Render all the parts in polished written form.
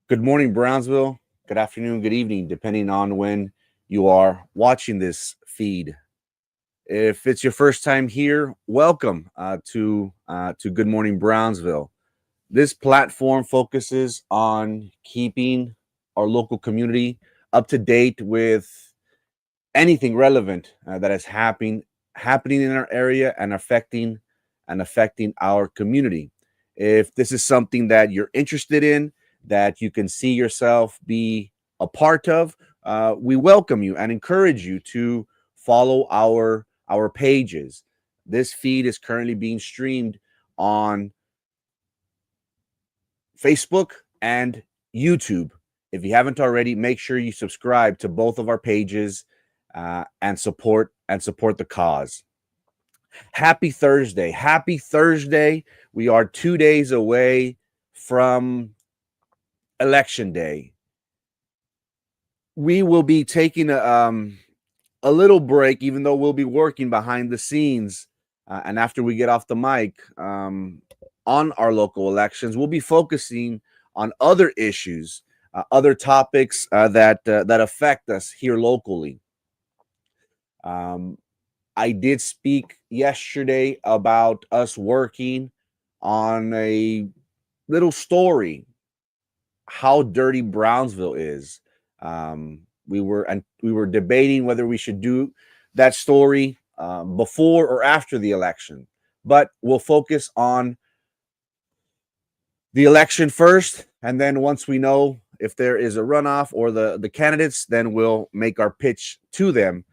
Good morning, Brownsville. Good afternoon, good evening, depending on when you are watching this feed. If it's your first time here, welcome to Good Morning Brownsville. This platform focuses on keeping our local community up to date with anything relevant that is happening in our area and affecting our community. If this is something that you're interested in, that you can see yourself be a part of, we welcome you and encourage you to follow our pages. This feed is currently being streamed on Facebook and YouTube. If you haven't already, make sure you subscribe to both of our pages and support the cause. Happy Thursday. Happy Thursday. We are 2 days away from election day. We will be taking a little break, even though we'll be working behind the scenes. And after we get off the mic on our local elections, we'll be focusing on other issues, other topics that affect us here locally. I did speak yesterday about us working on a little story, how dirty Brownsville is. We were debating whether we should do that story before or after the election, but we'll focus on the election first, and then once we know if there is a runoff or the candidates, then we'll make our pitch to them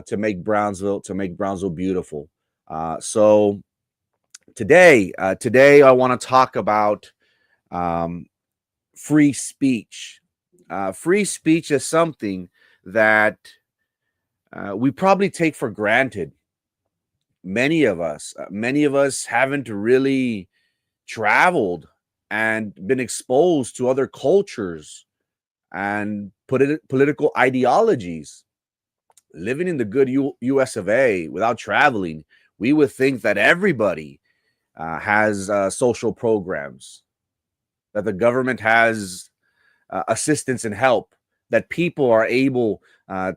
to make Brownsville beautiful. So today I want to talk about free speech. Free speech is something that we probably take for granted. Many of us haven't really traveled and been exposed to other cultures and political ideologies. Living in the good US of A without traveling, we would think that everybody has social programs, that the government has assistance and help, that people are able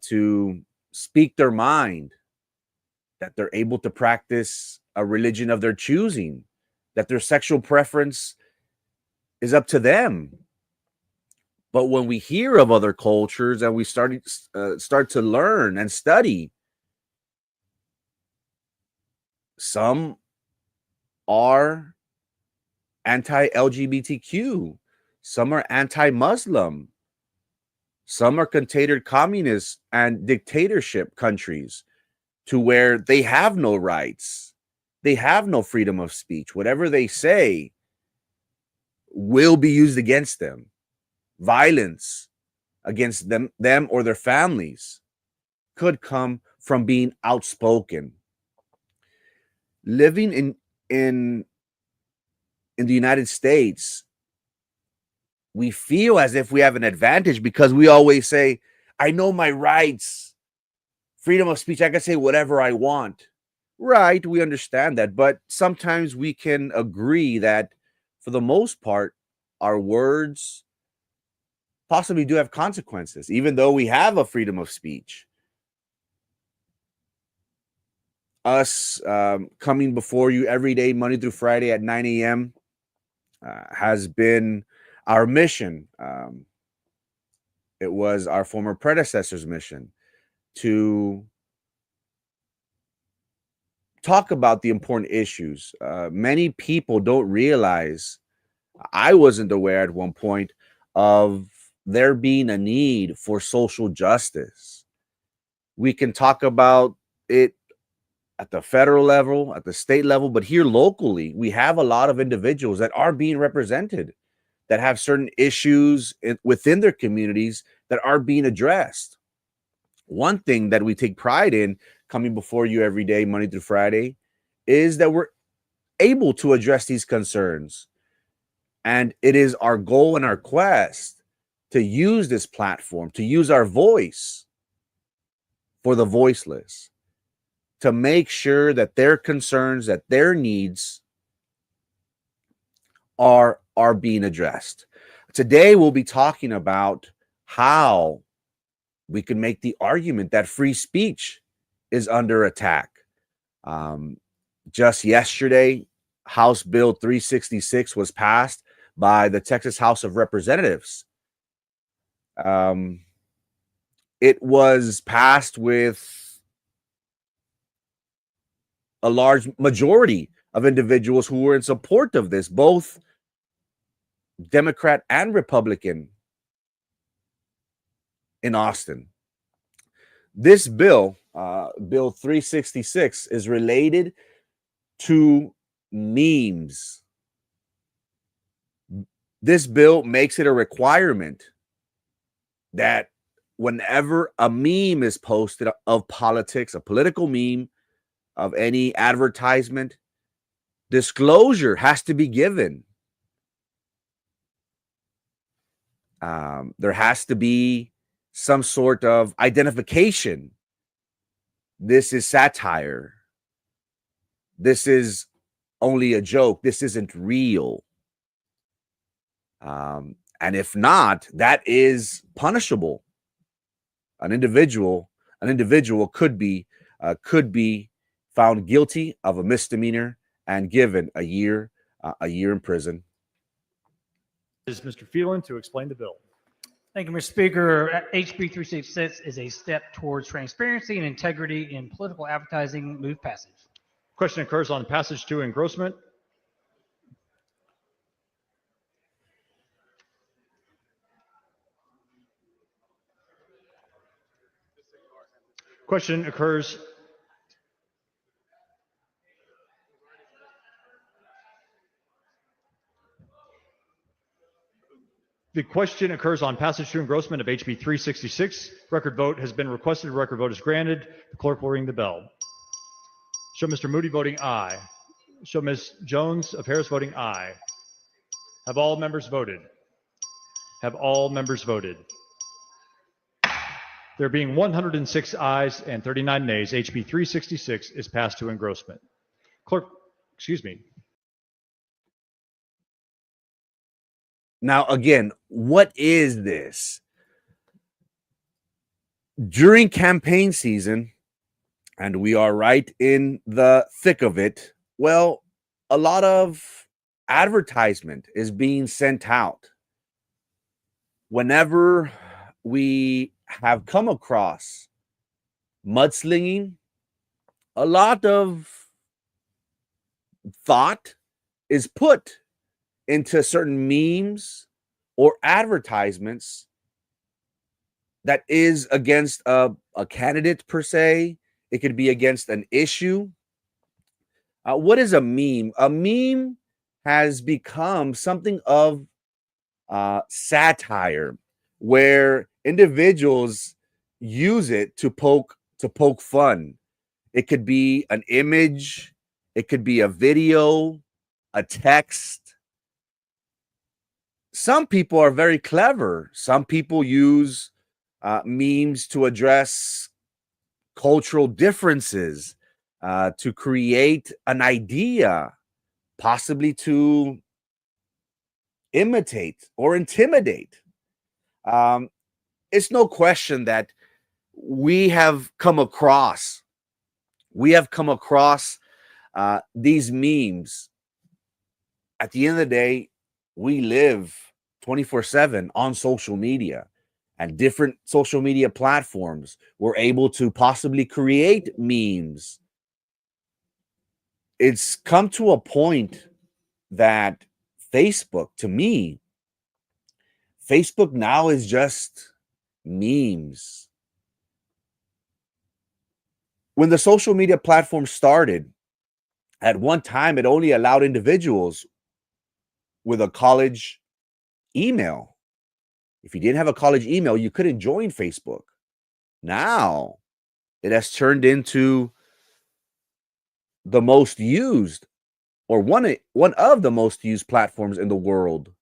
to speak their mind, that they're able to practice a religion of their choosing, that their sexual preference is up to them. But when we hear of other cultures and we start to learn and study, some are anti-LGBTQ, some are anti-Muslim, some are considered communist and dictatorship countries to where they have no rights, they have no freedom of speech. Whatever they say will be used against them. Violence against them or their families could come from being outspoken. Living in the United States, we feel as if we have an advantage because we always say, I know my rights, freedom of speech, I can say whatever I want. Right, we understand that, but sometimes we can agree that for the most part, our words possibly do have consequences, even though we have a freedom of speech. Us coming before you every day, Monday through Friday at 9 a.m. Has been our mission. It was our former predecessor's mission to talk about the important issues. Many people don't realize, I wasn't aware at one point of there being a need for social justice. We can talk about it at the federal level, at the state level, but here locally, we have a lot of individuals that are being represented, that have certain issues within their communities that are being addressed. One thing that we take pride in coming before you every day, Monday through Friday, is that we're able to address these concerns. And it is our goal and our quest to use this platform, to use our voice for the voiceless, to make sure that their concerns, that their needs are being addressed. Today, we'll be talking about how we can make the argument that free speech is under attack. Just yesterday, House Bill 366 was passed by the Texas House of Representatives. It was passed with a large majority of individuals who were in support of this, both Democrat and Republican in Austin. This bill, Bill 366, is related to memes. This bill makes it a requirement that whenever a meme is posted of politics, a political meme of any advertisement, disclosure has to be given. There has to be some sort of identification. This is satire. This is only a joke. This isn't real. And if not, that is punishable. An individual could be found guilty of a misdemeanor and given a year in prison. Is Mr. Phelan to explain the bill. Thank you, Mr. Speaker. HB 366 is a step towards transparency and integrity in political advertising. Move passage. Question occurs on passage to engrossment. Question occurs. The question occurs on passage to engrossment of HB 366. Record vote has been requested. Record vote is granted. The clerk will ring the bell. Show Mr. Moody voting aye. Show Ms. Jones of Harris voting aye. Have all members voted? Have all members voted? There being 106 ayes and 39 nays, HB 366 is passed to engrossment. Clerk, excuse me. Now, again, what is this? During campaign season, and we are right in the thick of it, well, a lot of advertisement is being sent out. Whenever we have come across mudslinging, a lot of thought is put into certain memes or advertisements that is against a candidate per se. It could be against an issue. What is a meme? A meme has become something of satire, where individuals use it to poke fun. It could be an image, it could be a video, a text. Some people are very clever. Some people use memes to address cultural differences, to create an idea, possibly to imitate or intimidate. It's no question that we have come across these memes. At the end of the day, we live 24/7 on social media, and different social media platforms were able to possibly create memes. It's come to a point that Facebook, to me, Facebook now is just memes. When the social media platform started, at one time, it only allowed individuals with a college email. If you didn't have a college email, you couldn't join Facebook. Now, it has turned into the most used, or one of the most used platforms in the world.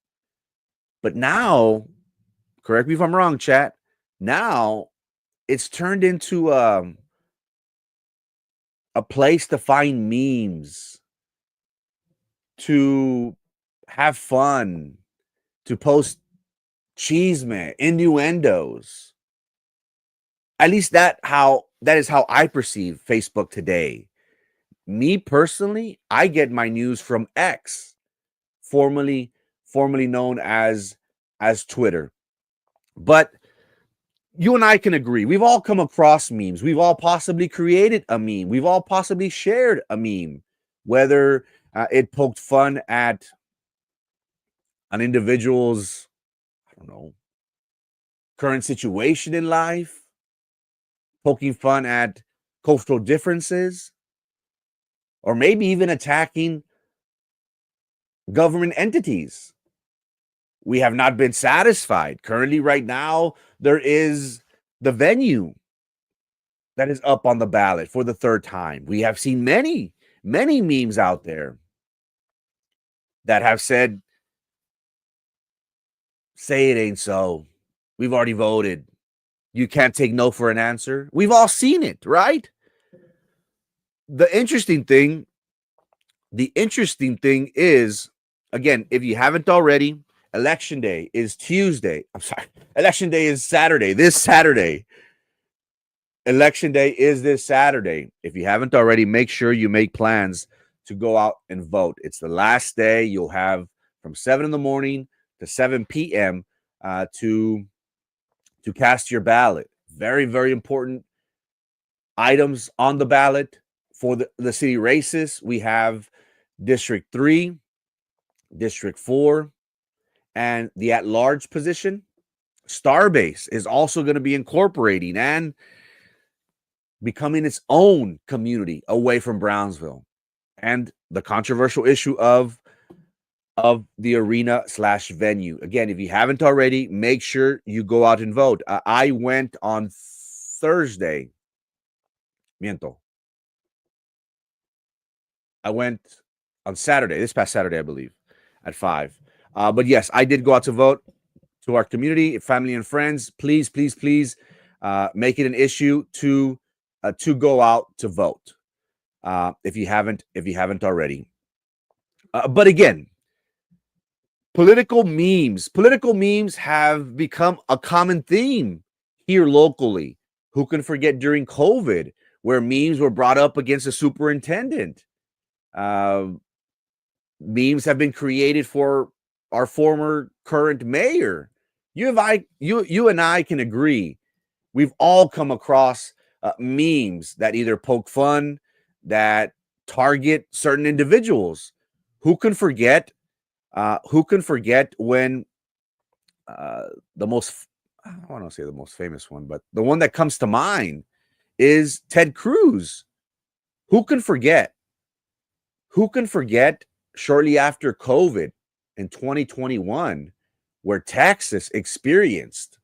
But now, correct me if I'm wrong, chat, now it's turned into a place to find memes, to have fun, to post chisme, innuendos. At least that is how I perceive Facebook today. Me personally, I get my news from X, formerly known as Twitter. But you and I can agree. We've all come across memes. We've all possibly created a meme. We've all possibly shared a meme, whether it poked fun at an individual's, I don't know, current situation in life, poking fun at cultural differences, or maybe even attacking government entities. We have not been satisfied. Currently, right now, there is the venue that is up on the ballot for the third time. We have seen many memes out there that have said, say it ain't so. We've already voted. You can't take no for an answer. We've all seen it, right? The interesting thing is, again, if you haven't already, Election Day is Tuesday. I'm sorry. Election Day is Saturday. This Saturday. Election Day is this Saturday. If you haven't already, make sure you make plans to go out and vote. It's the last day. You'll have from 7 in the morning to 7 p.m. To cast your ballot. Very, very important items on the ballot for the city races. We have District 3, District 4, and the at-large position. Starbase is also going to be incorporating and becoming its own community away from Brownsville. And the controversial issue of the arena/venue. Again, if you haven't already, make sure you go out and vote. I went on Thursday. Miento. I went on Saturday, this past Saturday, I believe, at 5. But yes, I did go out to vote. To our community, family, and friends, please, please, please make it an issue to go out to vote if you haven't already. But again, political memes have become a common theme here locally. Who can forget during COVID where memes were brought up against a superintendent? Memes have been created for our former current mayor. You and I can agree. We've all come across memes that either poke fun, that target certain individuals. Who can forget? Who can forget when the most, I don't want to say the most famous one, but the one that comes to mind is Ted Cruz. Who can forget? Who can forget shortly after COVID in 2021, where Texas experienced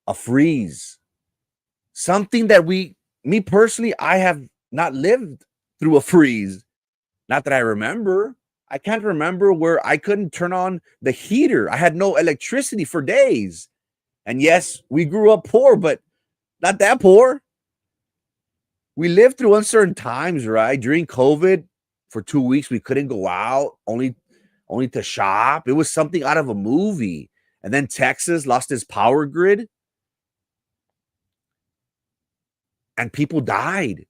a freeze? Something that me personally, I have not lived through a freeze. Not that I remember. I can't remember where I couldn't turn on the heater. I had no electricity for days. And yes, we grew up poor, but not that poor. We lived through uncertain times, right? During COVID, for 2 weeks, we couldn't go out, only to shop. It was something out of a movie. And then Texas lost its power grid and people died.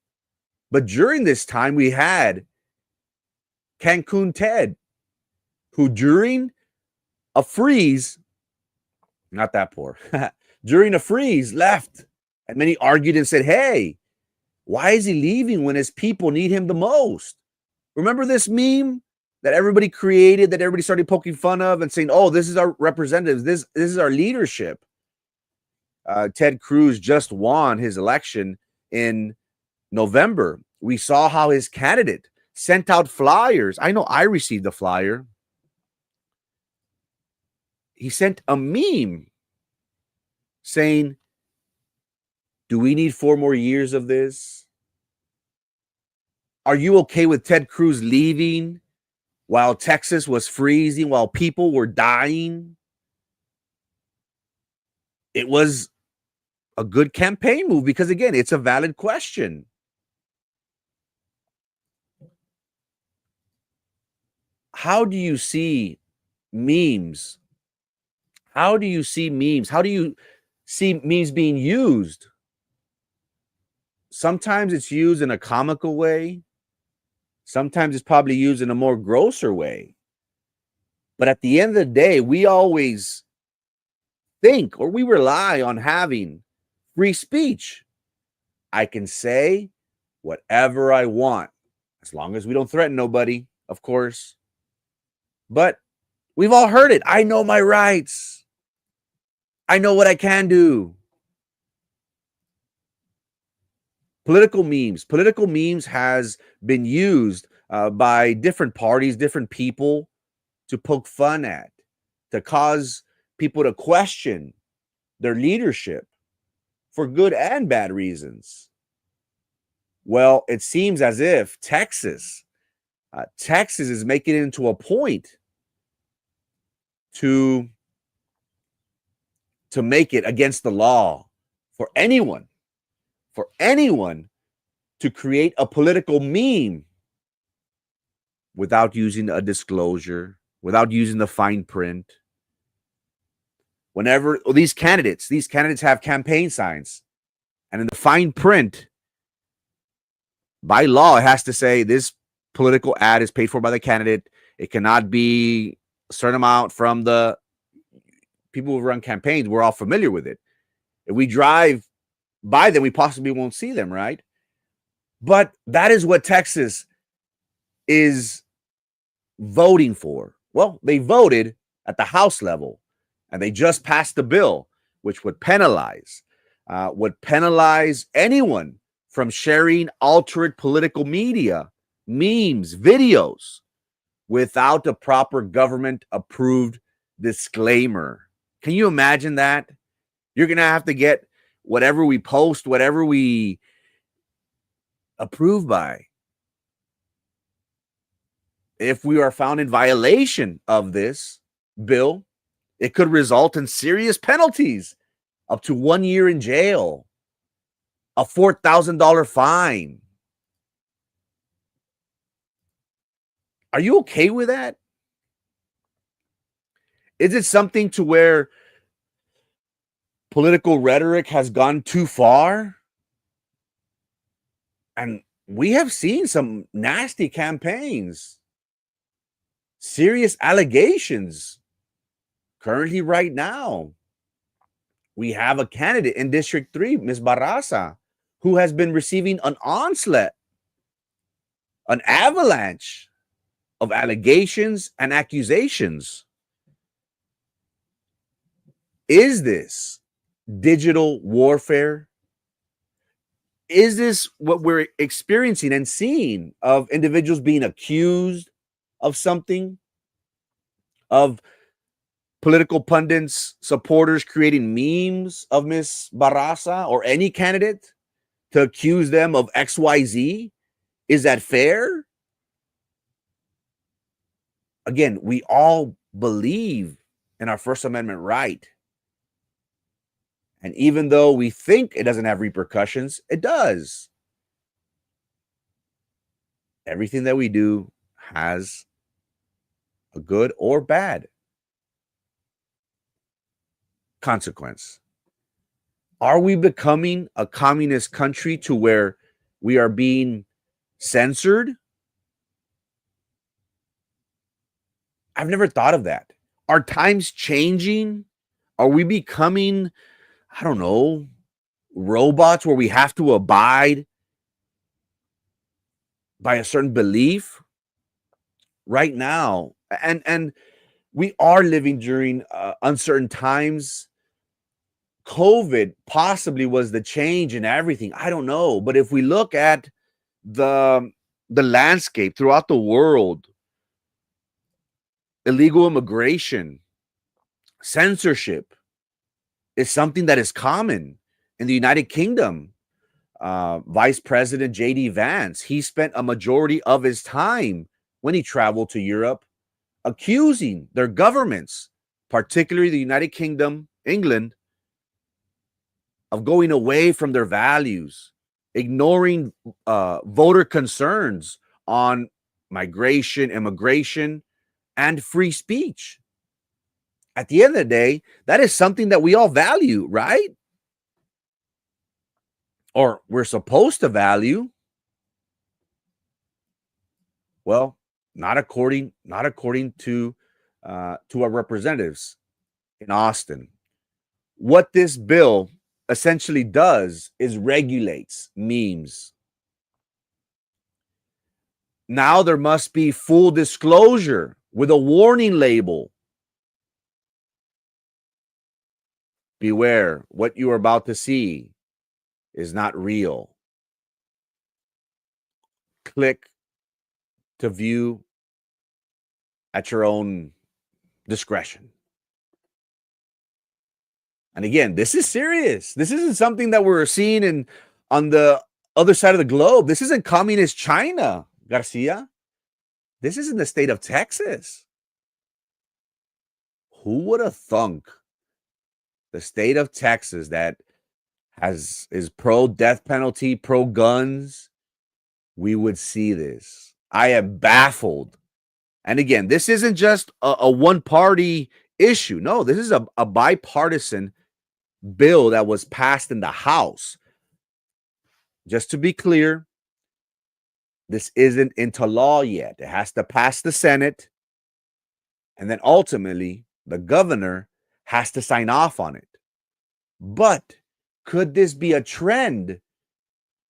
But during this time, we had Cancun Ted, who during a freeze, not that poor, during a freeze left. And many argued and said, hey, why is he leaving when his people need him the most? Remember this meme that everybody created, that everybody started poking fun of and saying, oh, this is our representatives. This is our leadership. Ted Cruz just won his election in November. We saw how his candidate sent out flyers. I know I received a flyer. He sent a meme saying, do we need 4 more years of this? Are you okay with Ted Cruz leaving while Texas was freezing, while people were dying? It was a good campaign move because, again, it's a valid question. How do you see memes? How do you see memes? How do you see memes being used? Sometimes it's used in a comical way. Sometimes it's probably used in a more grosser way. But at the end of the day, we always think or we rely on having free speech. I can say whatever I want, as long as we don't threaten nobody, of course. But we've all heard it. I know my rights. I know what I can do. Political memes. Political memes has been used by different parties, different people to poke fun at, to cause people to question their leadership for good and bad reasons. Well, it seems as if Texas is making it into a point to make it against the law for anyone to create a political meme without using a disclosure, without using the fine print. Whenever these candidates have campaign signs, and in the fine print, by law, it has to say this political ad is paid for by the candidate. It cannot be a certain amount from the people who run campaigns. We're all familiar with it. If we drive by them, we possibly won't see them, right? But that is what Texas is voting for. Well, they voted at the House level, and they just passed the bill, which would penalize anyone from sharing altered political media, memes, videos without a proper government-approved disclaimer. Can you imagine that? You're going to have to get whatever we post, whatever we approve by. If we are found in violation of this bill, it could result in serious penalties, up to 1 year in jail, a $4,000 fine. Are you okay with that? Is it something to where political rhetoric has gone too far? And we have seen some nasty campaigns, serious allegations. Currently, right now, we have a candidate in District 3, Ms. Barraza, who has been receiving an onslaught, an avalanche of allegations and accusations. Is this digital warfare? Is this what we're experiencing and seeing of individuals being accused of something, of political pundits, supporters creating memes of Ms. Barraza or any candidate to accuse them of XYZ? Is that fair? Again, we all believe in our First Amendment right. And even though we think it doesn't have repercussions, it does. Everything that we do has a good or bad consequence. Are we becoming a communist country to where we are being censored? I've never thought of that. Are times changing? Are we becoming, I don't know, robots where we have to abide by a certain belief? Right now, and we are living during uncertain times. COVID possibly was the change in everything. I don't know. But if we look at the landscape throughout the world, illegal immigration, censorship is something that is common in the United Kingdom. Vice President J.D. Vance, he spent a majority of his time when he traveled to Europe accusing their governments, particularly the United Kingdom, England, of going away from their values, ignoring voter concerns on migration, immigration, and free speech. At the end of the day, that is something that we all value, right? Or we're supposed to value. Well, not according to our representatives in Austin. What this bill essentially does is regulates memes. Now there must be full disclosure with a warning label. Beware, what you are about to see is not real. Click to view at your own discretion. And again, this is serious. This isn't something that we're seeing on the other side of the globe. This isn't communist China, Garcia. This is in the state of Texas. Who would have thunk the state of Texas that is pro death penalty, pro guns, we would see this? I am baffled. And again, this isn't just a one-party issue. No, this is a bipartisan bill that was passed in the House. Just to be clear, this isn't into law yet. It has to pass the Senate, and then ultimately the governor has to sign off on it. But could this be a trend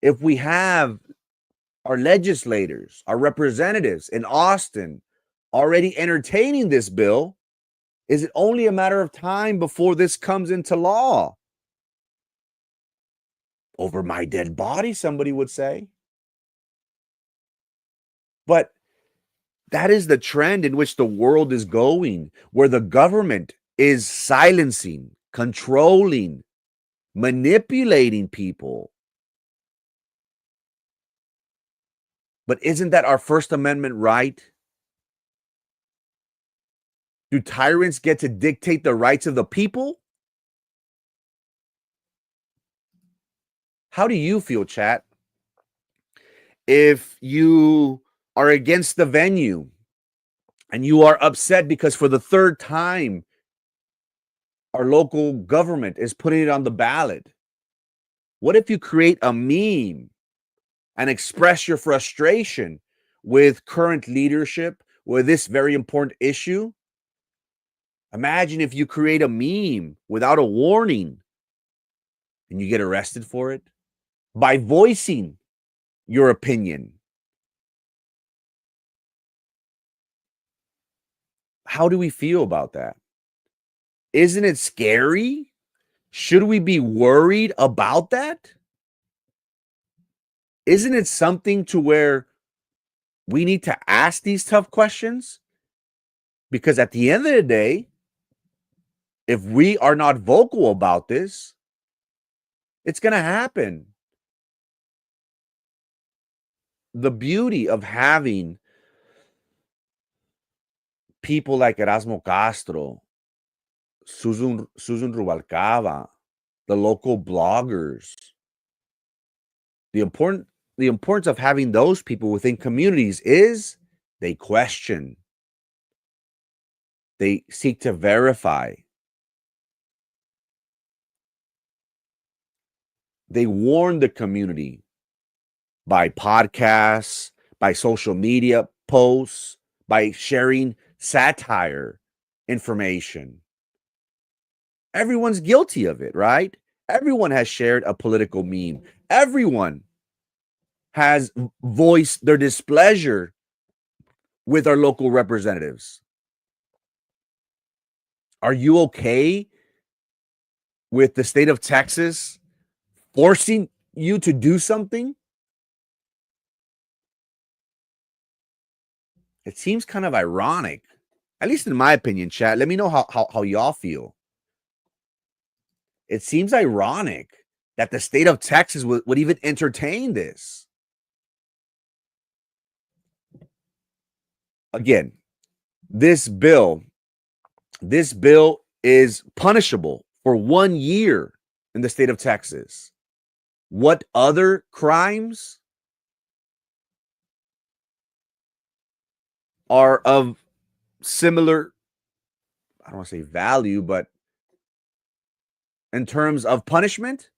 if we have our legislators, our representatives in Austin already entertaining this bill? Is it only a matter of time before this comes into law? Over my dead body, somebody would say. But that is the trend in which the world is going, where the government is silencing, controlling, manipulating people. But isn't that our First Amendment right? Do tyrants get to dictate the rights of the people? How do you feel, chat? If you are against the venue and you are upset because for the third time our local government is putting it on the ballot, what if you create a meme and express your frustration with current leadership with this very important issue? Imagine if you create a meme without a warning and you get arrested for it by voicing your opinion. How do we feel about that? Isn't it scary? Should we be worried about that? Isn't it something to where we need to ask these tough questions? Because at the end of the day, if we are not vocal about this, it's going to happen. The beauty of having people like Erasmo Castro, Susan Rubalcaba, the local bloggers, the importance of having those people within communities is they question, they seek to verify, they warn the community by podcasts, by social media posts, by sharing satire information. Everyone's guilty of it, right? Everyone has shared a political meme. Everyone has voiced their displeasure with our local representatives. Are you okay with the state of Texas forcing you to do something? It seems kind of ironic, at least in my opinion, chat. Let me know how y'all feel. It seems ironic that the state of Texas would even entertain this. Again, this bill is punishable for 1 year in the state of Texas. What other crimes are of similar I don't want to say value, but in terms of punishment,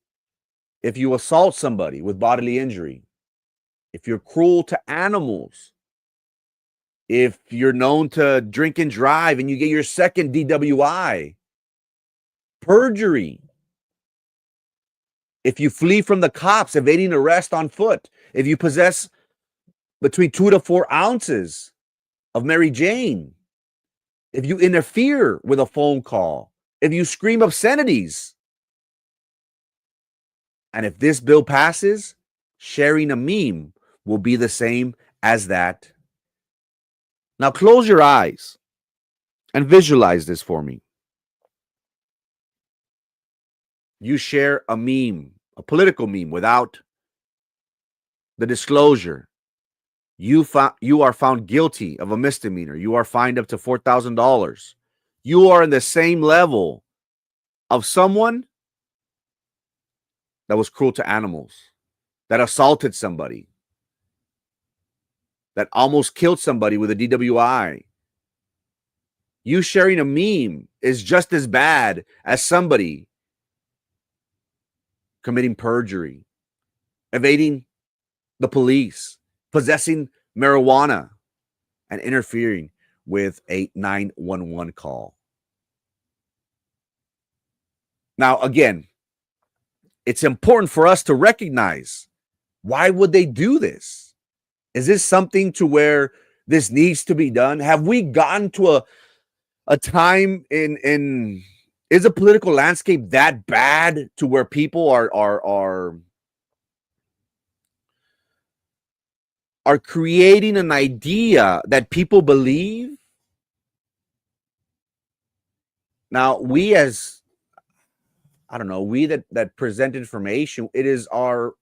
if you assault somebody with bodily injury, if you're cruel to animals, if you're known to drink and drive and you get your second DWI, perjury, if you flee from the cops, evading arrest on foot, if you possess between 2 to 4 ounces of Mary Jane, if you interfere with a phone call, if you scream obscenities, and if this bill passes, sharing a meme will be the same as that. Now close your eyes and visualize this for me. You share a meme, a political meme, without the disclosure. You are found guilty of a misdemeanor. You are fined up to $4,000. You are in the same level of someone that was cruel to animals, that assaulted somebody, that almost killed somebody with a DWI. You sharing a meme is just as bad as somebody committing perjury, evading the police, possessing marijuana, and interfering with a 911 call. Now, again, it's important for us to recognize, why would they do this? Is this something to where this needs to be done? Have we gotten to a time in is the political landscape that bad to where people are creating an idea that people believe? Now, we as, I don't know, we that present information, it is our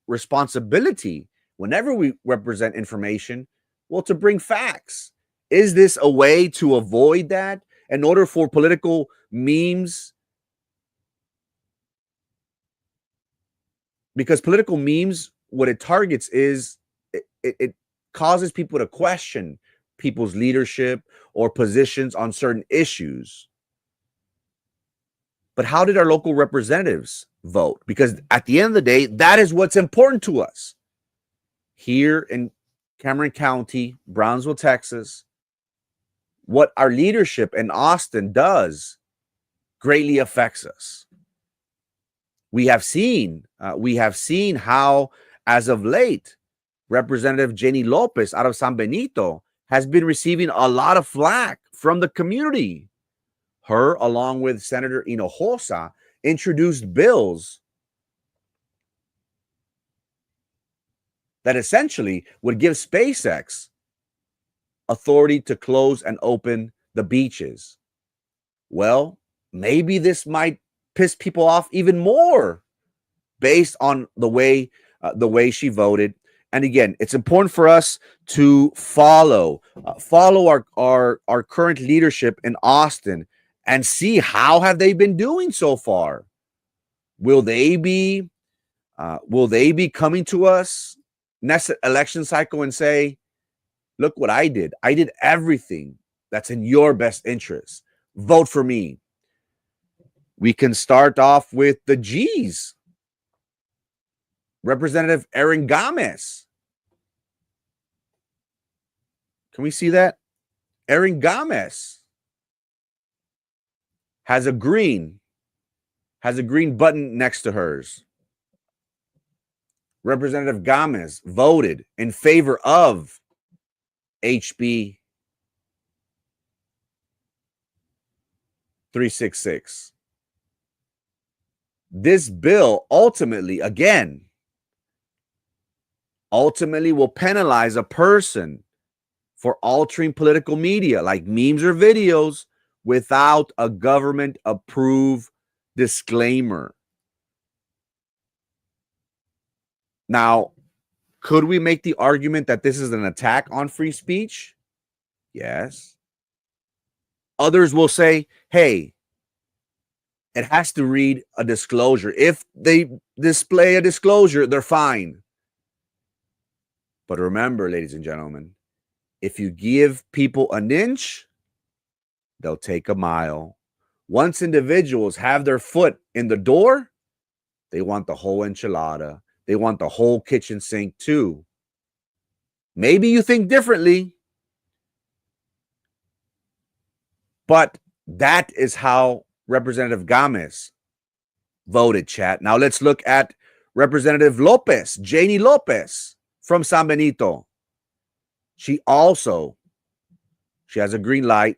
responsibility whenever we represent information, well, to bring facts. Is this a way to avoid that in order for political memes? Because political memes, what it targets is it causes people to question people's leadership or positions on certain issues. But how did our local representatives vote? Because at the end of the day, that is what's important to us. Here in Cameron County, Brownsville, Texas, what our leadership in Austin does greatly affects us. We have seen how, as of late, Representative Jenny Lopez out of San Benito has been receiving a lot of flack from the community. Her, along with Senator Hinojosa, introduced bills that essentially would give SpaceX authority to close and open the beaches. Well, maybe this might piss people off even more based on the way she voted. And again, it's important for us to follow our current leadership in Austin and see how have they been doing so far. Will they be coming to us next election cycle and say, look what I did. I did everything that's in your best interest. Vote for me. We can start off with the G's. Representative Aaron Gomez. Can we see that? Aaron Gomez has a green button next to hers. Representative Gomez voted in favor of HB 366. This bill ultimately will penalize a person for altering political media like memes or videos without a government approved disclaimer. Now, could we make the argument that this is an attack on free speech? Yes. Others will say, hey, it has to read a disclosure. If they display a disclosure, they're fine. But remember, ladies and gentlemen, if you give people an inch, they'll take a mile. Once individuals have their foot in the door, they want the whole enchilada. They want the whole kitchen sink too. Maybe you think differently, but that is how Representative Gomez voted, chat. Now let's look at Representative Lopez, Janie Lopez from San Benito. She has a green light.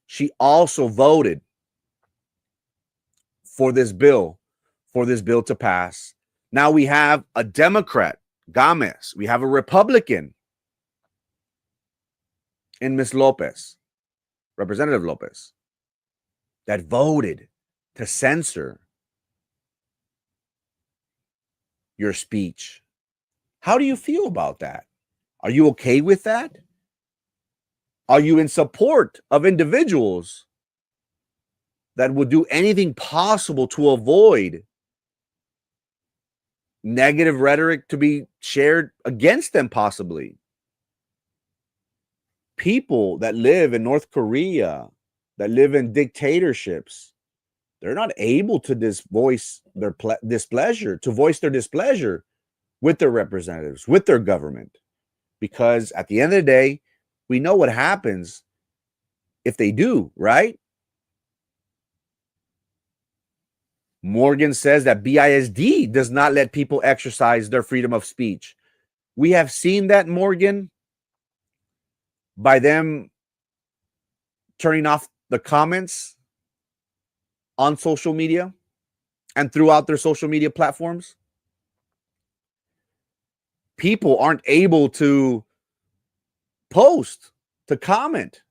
She also voted for this bill to pass. Now we have a Democrat, Gomez. We have a Republican in Ms. Lopez, Representative Lopez, that voted to censor your speech. How do you feel about that? Are you okay with that? Are you in support of individuals that would do anything possible to avoid negative rhetoric to be shared against them, possibly? People that live in North Korea, that live in dictatorships, they're not able to voice their displeasure with their representatives, with their government, because at the end of the day, we know what happens if they do, right? Morgan says that BISD does not let people exercise their freedom of speech. We have seen that, Morgan, by them turning off the comments on social media and throughout their social media platforms. People aren't able to post, to comment.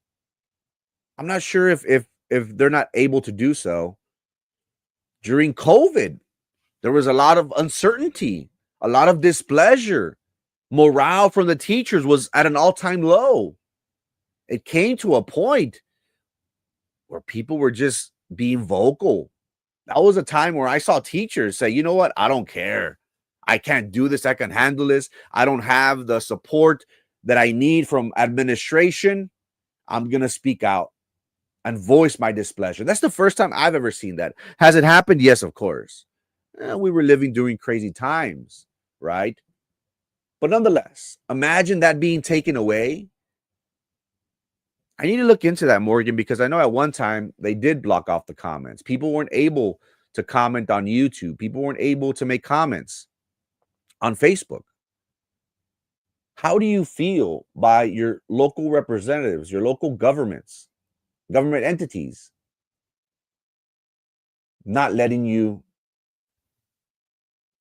I'm not sure if they're not able to do so. During COVID, there was a lot of uncertainty, a lot of displeasure. Morale from the teachers was at an all-time low. It came to a point where people were just being vocal. That was a time where I saw teachers say, you know what? I don't care. I can't do this. I can handle this. I don't have the support that I need from administration. I'm going to speak out and voice my displeasure. That's the first time I've ever seen that. Has it happened? Yes, of course. We were living during crazy times, right? But nonetheless, imagine that being taken away. I need to look into that, Morgan, because I know at one time they did block off the comments. People weren't able to comment on YouTube. People weren't able to make comments on Facebook. How do you feel by your local representatives, your local governments, government entities not letting you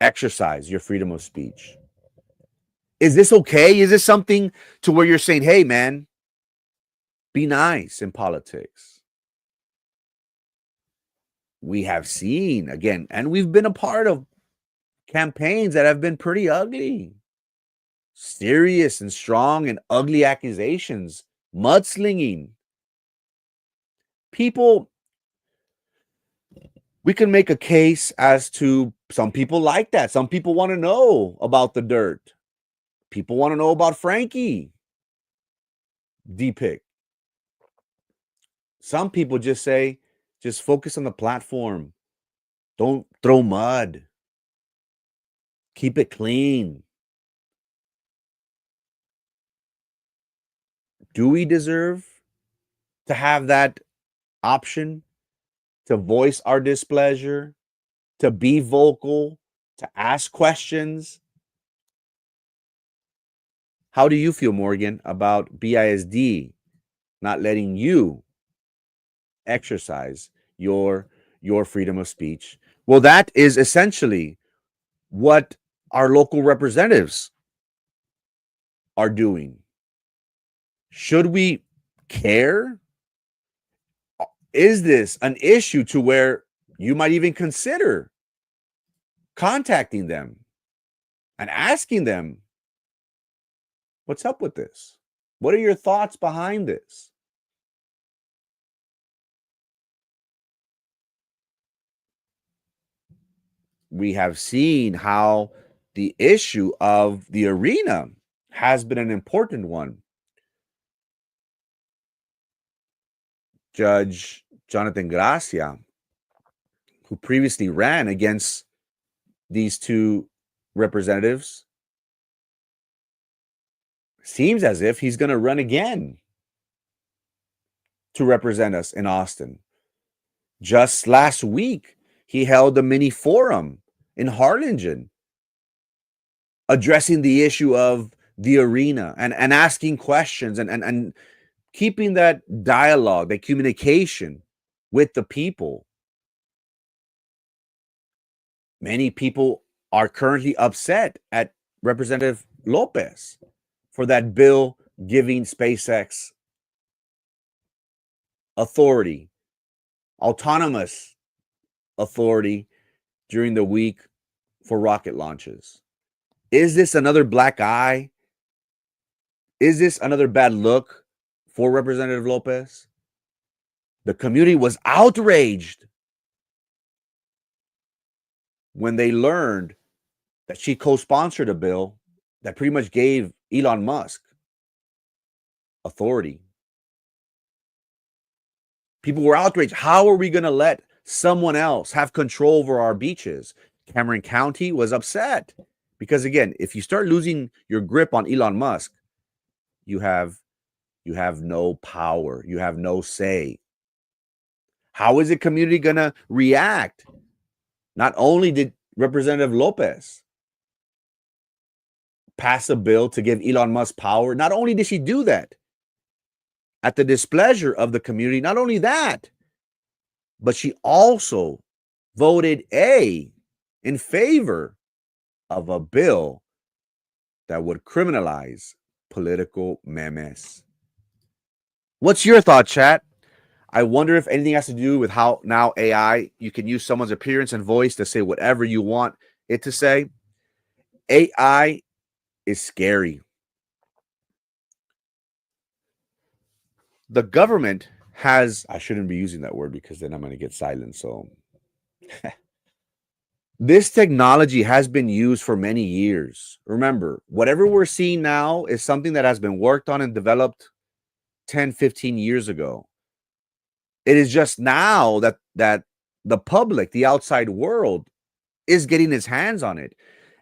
exercise your freedom of speech? Is this okay? Is this something to where you're saying, hey, man, be nice in politics? We have seen, again, and we've been a part of campaigns that have been pretty ugly. Serious and strong and ugly accusations, mudslinging. People, we can make a case as to some people like that. Some people want to know about the dirt. People want to know about Frankie D-Pick. Some people just say, just focus on the platform. Don't throw mud. Keep it clean. Do we deserve to have that option to voice our displeasure, to be vocal, to ask questions? How do you feel, Morgan, about BISD not letting you exercise your freedom of speech? Well, that is essentially what our local representatives are doing. Should we care? Is this an issue to where you might even consider contacting them and asking them, what's up with this? What are your thoughts behind this? We have seen how the issue of the arena has been an important one. Judge Jonathan Gracia, who previously ran against these two representatives, seems as if he's going to run again to represent us in Austin. Just last week, he held a mini forum in Harlingen addressing the issue of the arena and asking questions and keeping that dialogue, that communication with the people. Many people are currently upset at Representative Lopez for that bill giving SpaceX authority, autonomous authority during the week for rocket launches. Is this another black eye? Is this another bad look for Representative Lopez? The community was outraged when they learned that she co-sponsored a bill that pretty much gave Elon Musk authority. People were outraged. How are we going to let someone else have control over our beaches? Cameron County was upset because, again, if you start losing your grip on Elon Musk, you have no power. You have no say. How is the community going to react? Not only did Representative Lopez pass a bill to give Elon Musk power, not only did she do that at the displeasure of the community, not only that, but she also voted in favor of a bill that would criminalize political memes. What's your thought, chat? I wonder if anything has to do with how now AI, you can use someone's appearance and voice to say whatever you want it to say. AI is scary. The government has, I shouldn't be using that word because then I'm going to get silent. So this technology has been used for many years. Remember, whatever we're seeing now is something that has been worked on and developed 10, 15 years ago. It is just now that the public, the outside world, is getting its hands on it.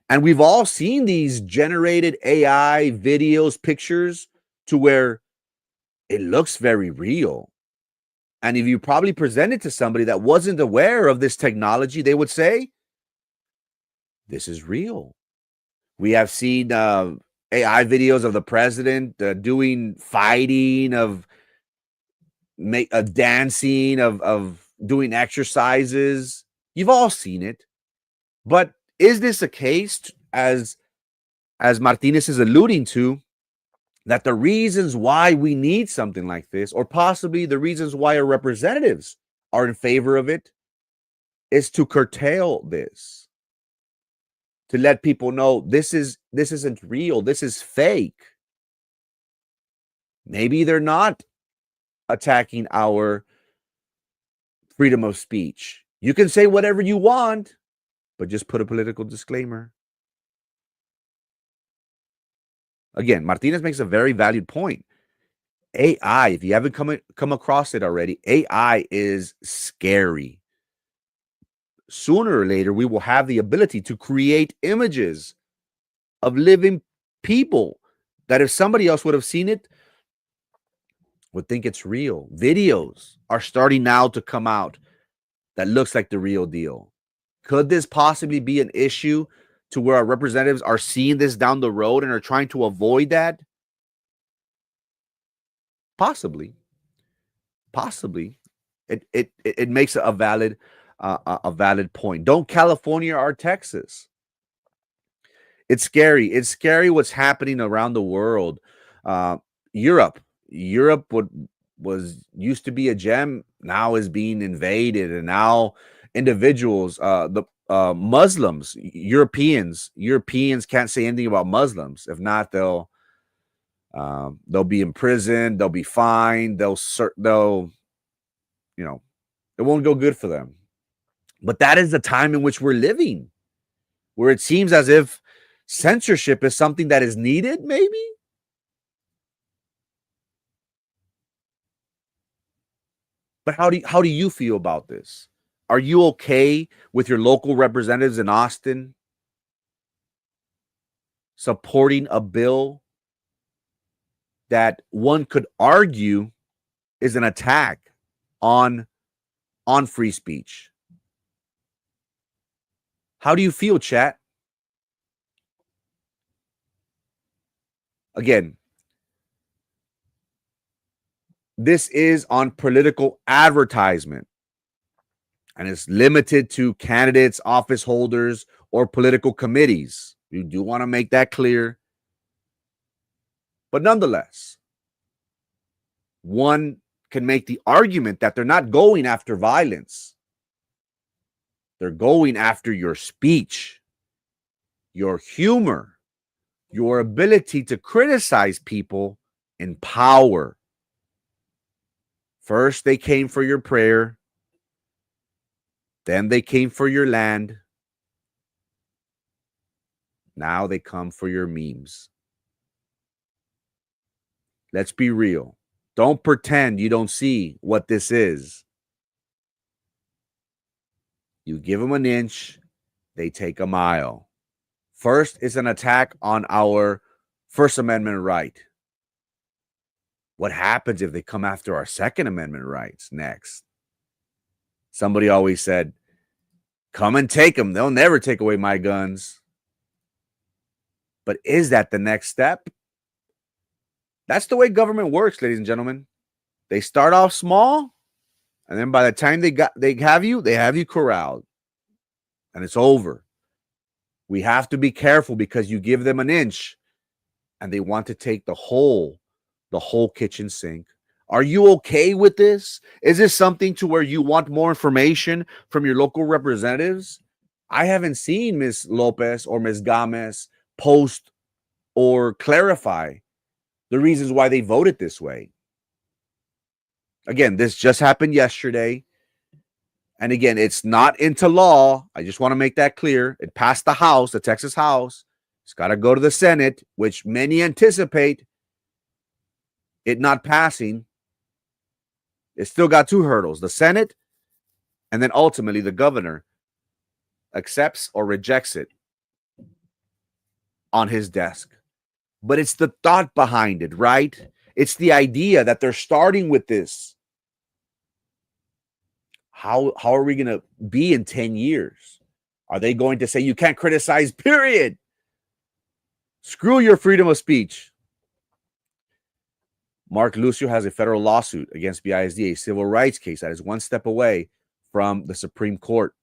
And we've all seen these generated AI videos, pictures, to where it looks very real. And if you probably present it to somebody that wasn't aware of this technology, they would say, this is real. We have seen AI videos of the president doing fighting, of dancing, of doing exercises. You've all seen it. But is this a case, as Martinez is alluding to, that the reasons why we need something like this, or possibly the reasons why our representatives are in favor of it, is to curtail this, to let people know this isn't real, this is fake? Maybe they're not attacking our freedom of speech. You can say whatever you want, but just put a political disclaimer. Again, Martinez makes a very valid point. AI, if you haven't come across it already, AI is scary. Sooner or later, we will have the ability to create images of living people that if somebody else would have seen it, would think it's real. Videos are starting now to come out that looks like the real deal. Could this possibly be an issue to where our representatives are seeing this down the road and are trying to avoid that? Possibly. It makes a valid point. Don't California or Texas. It's scary. It's scary what's happening around the world. Europe was used to be a gem, now is being invaded, and now individuals, the Muslims, Europeans can't say anything about Muslims. If not, they'll be imprisoned, they'll be fined, they'll it won't go good for them. But that is the time in which we're living, where it seems as if censorship is something that is needed, maybe. But how do you feel about this? Are you okay with your local representatives in Austin supporting a bill that one could argue is an attack on free speech? How do you feel, chat? Again, this is on political advertisement, and it's limited to candidates, office holders, or political committees. You do want to make that clear. But nonetheless, one can make the argument that they're not going after violence. They're going after your speech, your humor, your ability to criticize people in power. First, they came for your prayer. Then they came for your land. Now they come for your memes. Let's be real. Don't pretend you don't see what this is. You give them an inch, they take a mile. First, it's an attack on our First Amendment right. What happens if they come after our Second Amendment rights next? Somebody always said, come and take them. They'll never take away my guns. But is that the next step? That's the way government works, ladies and gentlemen. They start off small, and then by the time they have you corralled, and it's over. We have to be careful because you give them an inch, and they want to take the whole kitchen sink. Are you okay with this? Is this something to where you want more information from your local representatives? I haven't seen Ms. Lopez or Ms. Gomez post or clarify the reasons why they voted this way. Again, this just happened yesterday. And again, it's not into law. I just want to make that clear. It passed the House, the Texas House. It's got to go to the Senate, which many anticipate it not passing. It still got two hurdles, the Senate, and then ultimately the governor accepts or rejects it on his desk. But it's the thought behind it, right? It's the idea that they're starting with this. How are we going to be in 10 years? Are they going to say you can't criticize, period? Screw your freedom of speech. Mark Lucio has a federal lawsuit against BISD, a civil rights case that is one step away from the Supreme Court.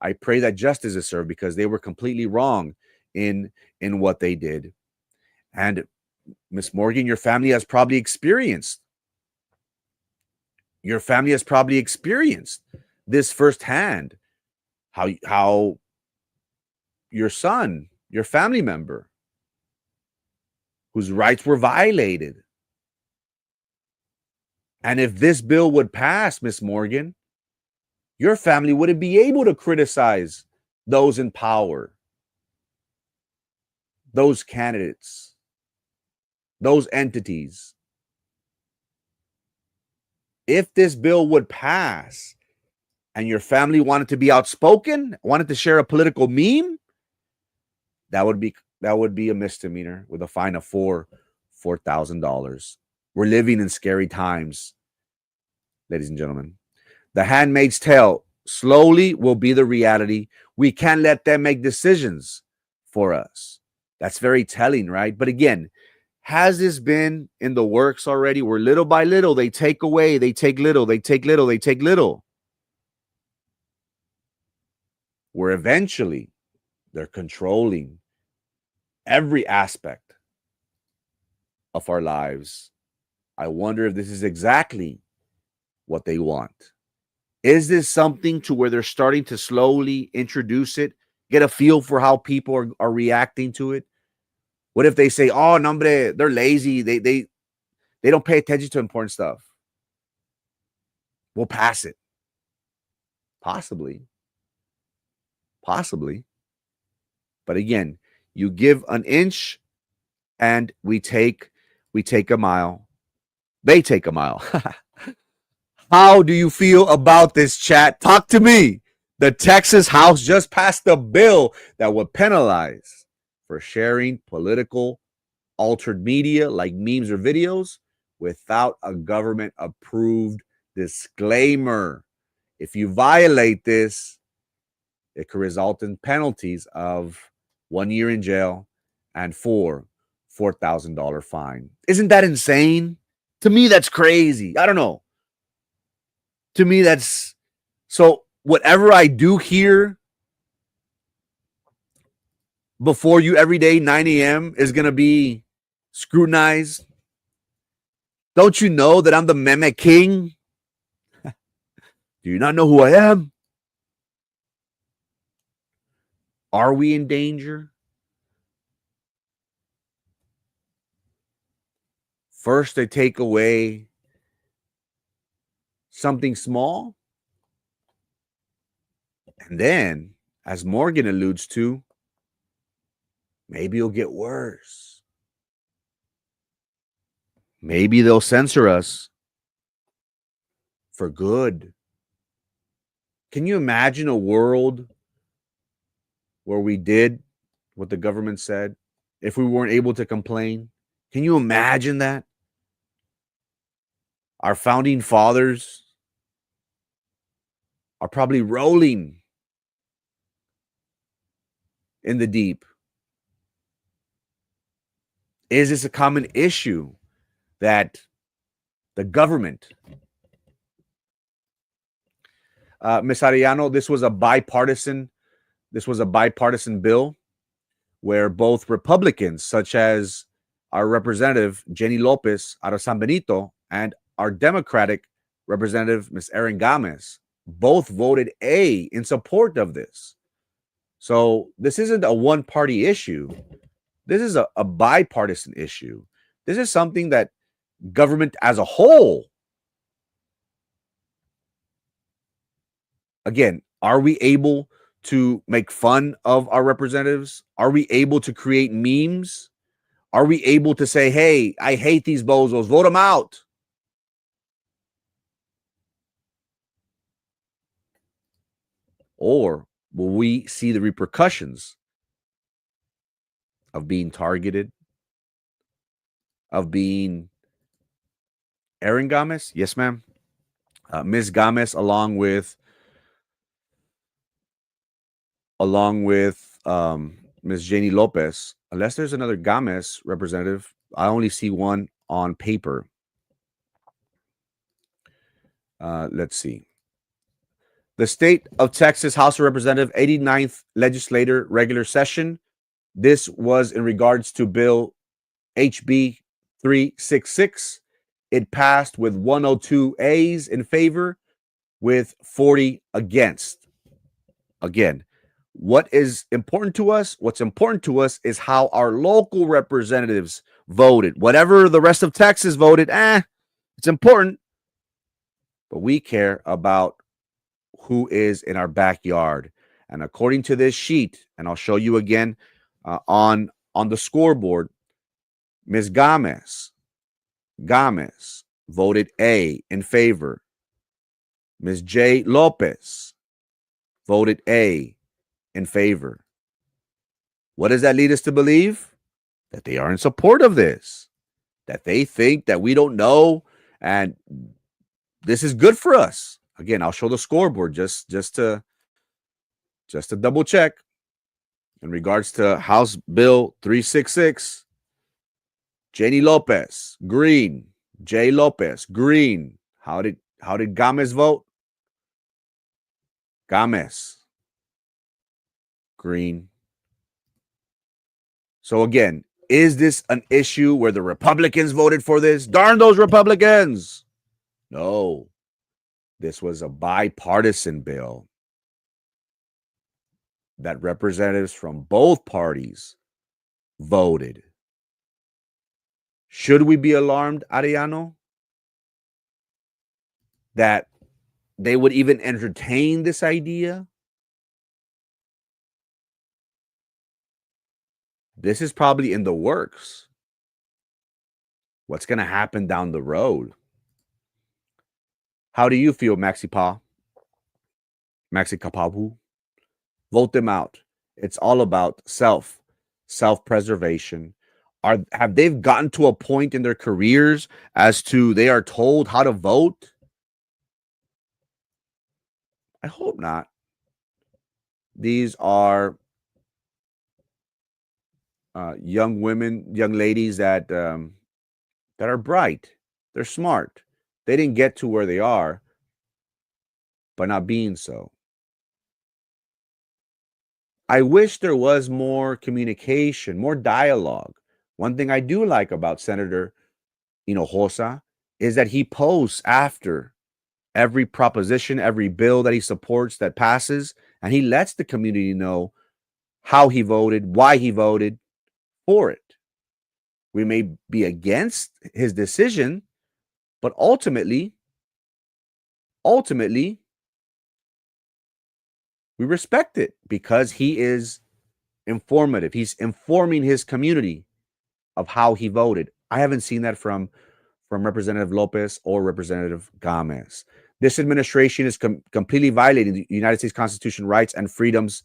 I pray that justice is served because they were completely wrong in what they did. And Miss Morgan, your family has probably experienced this firsthand. How your son, your family member, whose rights were violated. And if this bill would pass, Miss Morgan, your family wouldn't be able to criticize those in power, those candidates, those entities. If this bill would pass and your family wanted to be outspoken, wanted to share a political meme, that would be a misdemeanor with a fine of $4,000. We're living in scary times, ladies and gentlemen. The Handmaid's Tale slowly will be the reality. We can't let them make decisions for us. That's very telling, right? But again, has this been in the works already? Where little by little they take away, they take little, they take little, they take little. Where eventually they're controlling every aspect of our lives. I wonder if this is exactly what they want. Is this something to where they're starting to slowly introduce it, get a feel for how people are reacting to it? What if they say, oh, nombre, they're lazy. They don't pay attention to important stuff. We'll pass it. Possibly. But again, you give an inch and we take a mile. They take a mile. How do you feel about this, chat? Talk to me. The Texas House just passed a bill that would penalize for sharing political altered media like memes or videos without a government approved disclaimer. If you violate this, it could result in penalties of 1 year in jail and $4,000 fine. Isn't that insane? To me, that's crazy. I don't know. To me, that's so. Whatever I do here before you every day, 9 a.m., is going to be scrutinized. Don't you know that I'm the meme king? Do you not know who I am? Are we in danger? First, they take away something small. And then, as Morgan alludes to, maybe it'll get worse. Maybe they'll censor us for good. Can you imagine a world where we did what the government said if we weren't able to complain? Can you imagine that? Our founding fathers are probably rolling in the deep. Is this a common issue that the government, Ms. Arellano, this was a bipartisan bill where both Republicans, such as our representative Jenny Lopez out of San Benito, and our Democratic representative Ms. Erin Gomez, both voted A in support of this. So this isn't a one-party issue. This is a bipartisan issue. This is something that government as a whole. Again, are we able to make fun of our representatives? Are we able to create memes? Are we able to say, hey, I hate these bozos, vote them out? Or will we see the repercussions of being targeted, of being Erin Gomez? Yes, ma'am. Ms. Gomez, along with Ms. Jenny Lopez, unless there's another Gomez representative, I only see one on paper. Let's see. The State of Texas House of Representatives 89th Legislature Regular Session. This was in regards to Bill HB 366. It passed with 102 A's in favor, with 40 against. Again, what is important to us? What's important to us is how our local representatives voted. Whatever the rest of Texas voted, it's important. But we care about who is in our backyard. And according to this sheet, and I'll show you again on the scoreboard, Ms. Gomez voted A in favor. Ms. J. Lopez voted A in favor. What does that lead us to believe? That they are in support of this, that they think that we don't know, and this is good for us. Again, I'll show the scoreboard just to double check. In regards to House Bill 366, Jenny Lopez, green. J. Lopez, green. How did Gomez vote? Gomez, green. So again, is this an issue where the Republicans voted for this? Darn those Republicans. No, this was a bipartisan bill that representatives from both parties voted. Should we be alarmed, Arellano, that they would even entertain this idea? This is probably in the works. What's going to happen down the road? How do you feel, Maxi Kapabu? Vote them out. It's all about self-preservation. Have they gotten to a point in their careers as to they are told how to vote? I hope not. These are young women, young ladies that are bright. They're smart. They didn't get to where they are by not being so. I wish there was more communication, more dialogue. One thing I do like about Senator Hinojosa is that he posts after every proposition, every bill that he supports that passes, and he lets the community know how he voted, why he voted for it. We may be against his decision, but ultimately, we respect it because he is informative. He's informing his community of how he voted. I haven't seen that from Representative Lopez or Representative Gomez. This administration is completely violating the United States Constitution rights and freedoms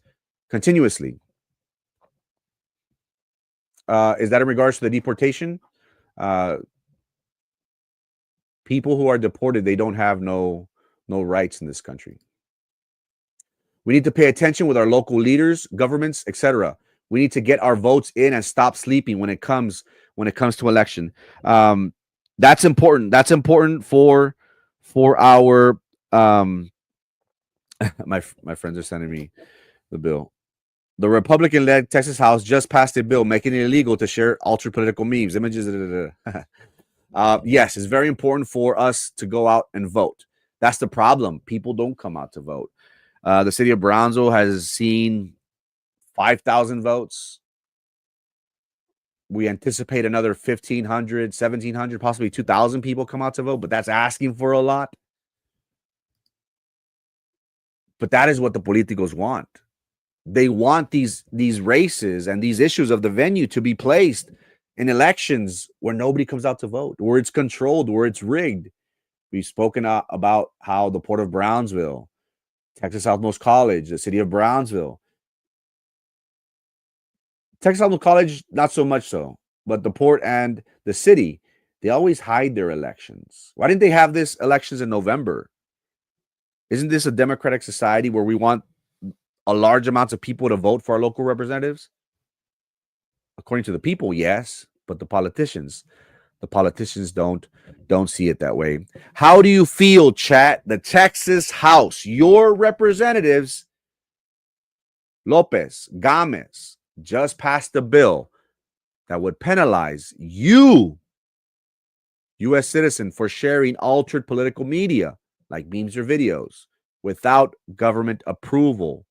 continuously. Is that in regards to the deportation? People who are deported, they don't have no rights in this country. We need to pay attention with our local leaders, governments, etc. We need to get our votes in and stop sleeping when it comes to election. That's important. That's important for our my friends are sending me the bill. The Republican-led Texas House just passed a bill making it illegal to share altered political memes, images. Yes, it's very important for us to go out and vote. That's the problem. People don't come out to vote. The city of Brownsville has seen 5,000 votes. We anticipate another 1,500, 1,700, possibly 2,000 people come out to vote, but that's asking for a lot. But that is what the politicos want. They want these races and these issues of the venue to be placed in elections where nobody comes out to vote, where it's controlled, where it's rigged. We've spoken about how the Port of Brownsville, Texas Southmost College, the city of Brownsville. Texas Southmost College, not so much so, but the port and the city, they always hide their elections. Why didn't they have this elections in November? Isn't this a democratic society where we want a large amounts of people to vote for our local representatives? According to the people, yes, but the politicians don't see it that way. How do you feel, chat? The Texas House, your representatives, Lopez, Gomez, just passed a bill that would penalize you, U.S. citizen, for sharing altered political media like memes or videos without government approval.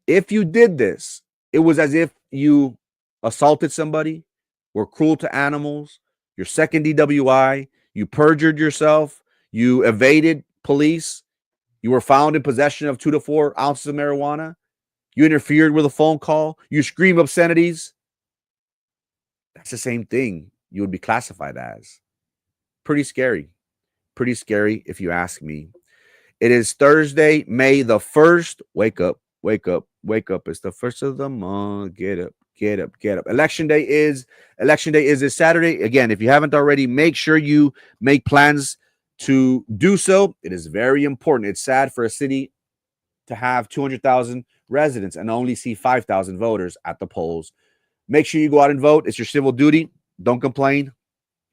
If you did this, it was as if you assaulted somebody, were cruel to animals, your second DWI, you perjured yourself, you evaded police, you were found in possession of 2 to 4 ounces of marijuana, you interfered with a phone call, you scream obscenities. That's the same thing you would be classified as. Pretty scary. Pretty scary if you ask me. It is Thursday, May the 1st. Wake up, wake up, wake up. It's the first of the month. Get up, get up, get up. Election day is this Saturday. Again, if you haven't already, make sure you make plans to do so. It is very important. It's sad for a city to have 200,000 residents and only see 5,000 voters at the polls. Make sure you go out and vote. It's your civil duty. Don't complain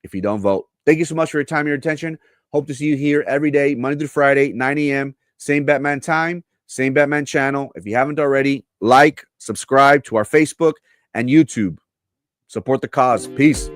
if you don't vote. Thank you so much for your time and your attention. Hope to see you here every day, Monday through Friday, 9 a.m. Same Batman time, same Batman channel. If you haven't already, like, subscribe to our Facebook and YouTube. Support the cause. Peace.